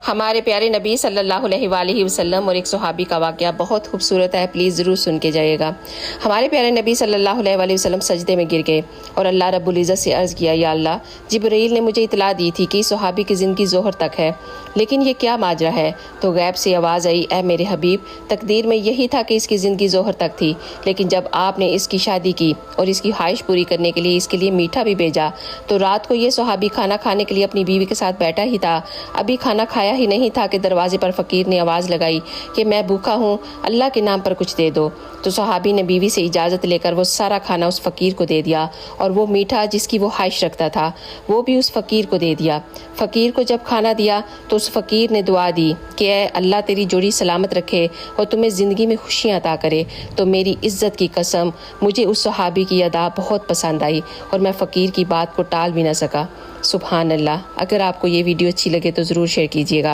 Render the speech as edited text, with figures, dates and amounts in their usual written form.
ہمارے پیارے نبی صلی اللہ علیہ وآلہ وسلم اور ایک صحابی کا واقعہ بہت خوبصورت ہے، پلیز ضرور سن کے جائیے گا۔ ہمارے پیارے نبی صلی اللہ علیہ وآلہ وسلم سجدے میں گر گئے اور اللہ رب العزت سے عرض کیا، یا اللہ، جبرائیل نے مجھے اطلاع دی تھی کہ صحابی کی زندگی ظہر تک ہے، لیکن یہ کیا ماجرا ہے؟ تو غیب سے آواز آئی، اے میرے حبیب، تقدیر میں یہی تھا کہ اس کی زندگی ظہر تک تھی، لیکن جب آپ نے اس کی شادی کی اور اس کی خواہش پوری کرنے کے لیے اس کے لیے میٹھا بھی بھیجا، تو رات کو یہ صحابی کھانا کھانے کے لیے اپنی بیوی کے ساتھ بیٹھا ہی تھا، ابھی کھانا کھایا ہی نہیں تھا کہ دروازے پر فقیر نے آواز لگائی کہ میں بھوکا ہوں، اللہ کے نام پر کچھ دے دو۔ تو صحابی نے بیوی سے اجازت لے کر وہ سارا کھانا اس فقیر کو دے دیا، اور وہ میٹھا جس کی وہ خواہش رکھتا تھا وہ بھی اس فقیر کو دے دیا۔ فقیر کو جب کھانا دیا تو اس فقیر نے دعا دی کہ اے اللہ، تیری جوڑی سلامت رکھے اور تمہیں زندگی میں خوشیاں عطا کرے۔ تو میری عزت کی قسم، مجھے اس صحابی کی ادا بہت پسند آئی اور میں فقیر کی بات کو ٹال بھی نہ سکا۔ سبحان اللہ۔ اگر آپ کو یہ ویڈیو اچھی لگے تو ضرور شیئر کیجیے گا۔